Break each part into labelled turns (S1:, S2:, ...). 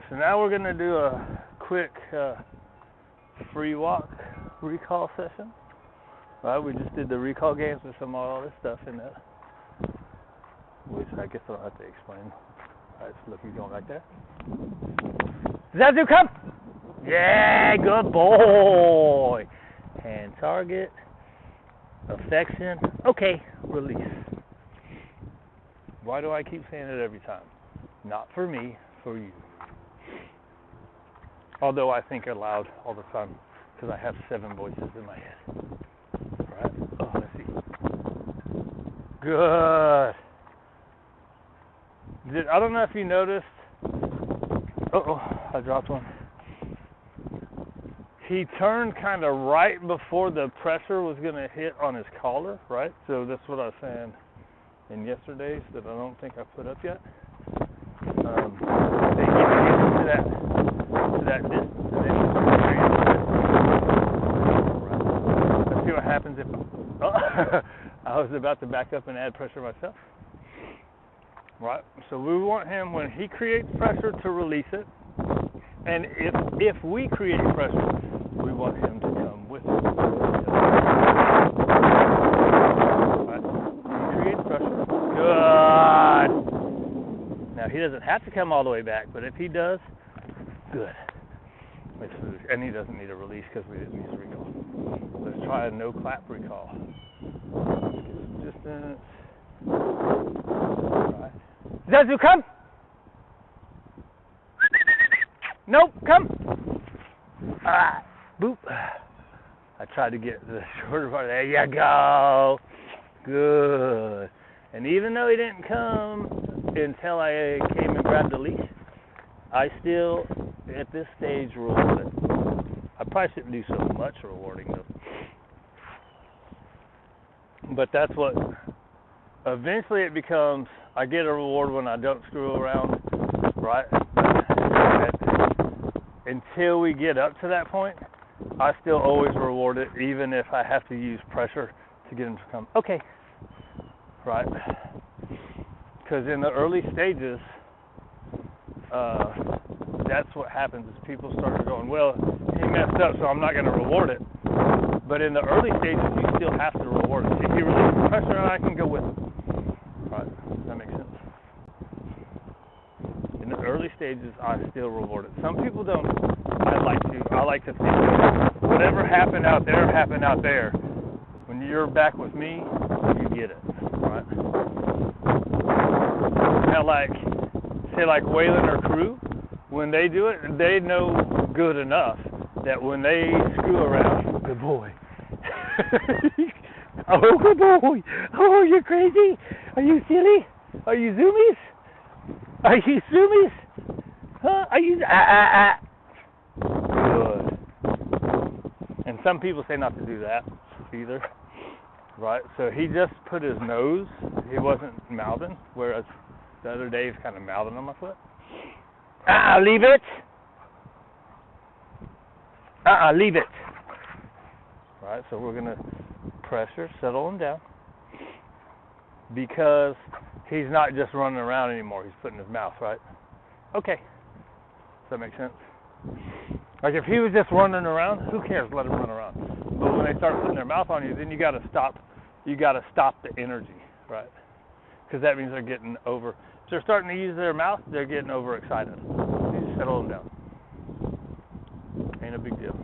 S1: So now we're gonna do a quick free walk recall session. All right, we just did the recall games with some all this stuff in there, which I guess I don't have to explain. All right, so look, he's going right there. Zazu, come! Yeah, good boy. Hand target, affection. Okay, release. Why do I keep saying it every time? Not for me, for you. Although I think aloud all the time, because I have 7 voices in my head. Right? Oh, let's see. Good. I don't know if you noticed. Uh-oh, I dropped one. He turned kind of right before the pressure was going to hit on his collar, right? So that's what I was saying in yesterday's that I don't think I put up yet. They get to that distance, and then you start carrying the pressure. Right. Let's see what happens if I was about to back up and add pressure myself. Right. So we want him, when he creates pressure, to release it, and if we create pressure, we want him to come with it. Right. He creates pressure. Good. Now he doesn't have to come all the way back, but if he does, good. And he doesn't need a release because we didn't use a recall. Let's try a no clap recall. Let's get some distance. Right. Zazu, come! Nope, come! Alright, boop. I tried to get the shorter part. There you go. Good. And even though he didn't come until I came and grabbed the leash, I still, at this stage, reward it. I probably shouldn't do so much rewarding though. But that's what, eventually it becomes, I get a reward when I don't screw around, right? Until we get up to that point, I still always reward it, even if I have to use pressure to get him to come. Okay. Right? Because in the early stages, that's what happens is people start going, well, he messed up, so I'm not going to reward it. But in the early stages, you still have to reward it. If he releases pressure, I can go with him. Right? Does that make sense? In the early stages, I still reward it. Some people don't. I like to think whatever happened out there happened out there. When you're back with me, you get it. Right? Now, say Waylon or Crew, when they do it, they know good enough that when they screw around, good boy. Oh, good boy. Oh, you're crazy. Are you silly? Are you zoomies? Are you zoomies? Huh? Are you? Good. And some people say not to do that either. Right? So he just put his nose. He wasn't mouthing, whereas the other day he's kind of mouthing on my foot. Leave it. Leave it. Right? So we're going to pressure, settle him down. Because he's not just running around anymore. He's putting his mouth, right? Okay. Does that make sense? Like if he was just running around, who cares? Let him run around. But when they start putting their mouth on you, then you got to stop. You got to stop the energy, right? Because that means they're getting over. If they're starting to use their mouth, they're getting overexcited. You just settle them down. Ain't a big deal.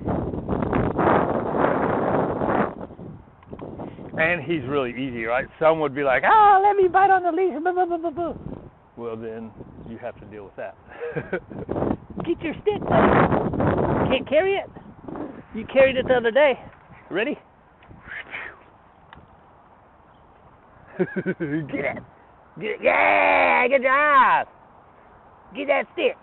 S1: And he's really easy, right? Some would be like, let me bite on the leash. Blah, blah, blah, blah, blah. Well, then you have to deal with that. Get your stick, buddy. Can't carry it. You carried it the other day. Ready? Get it. Get it. Yeah, good job. Get that stick.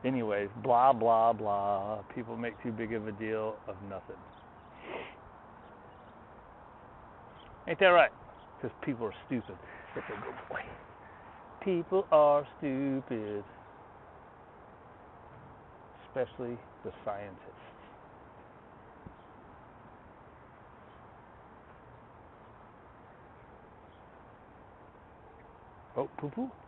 S1: Anyways, blah, blah, blah. People make too big of a deal of nothing. Ain't that right? Because people are stupid. That's a good boy. People are stupid. Especially the scientists. Oh, poo poo.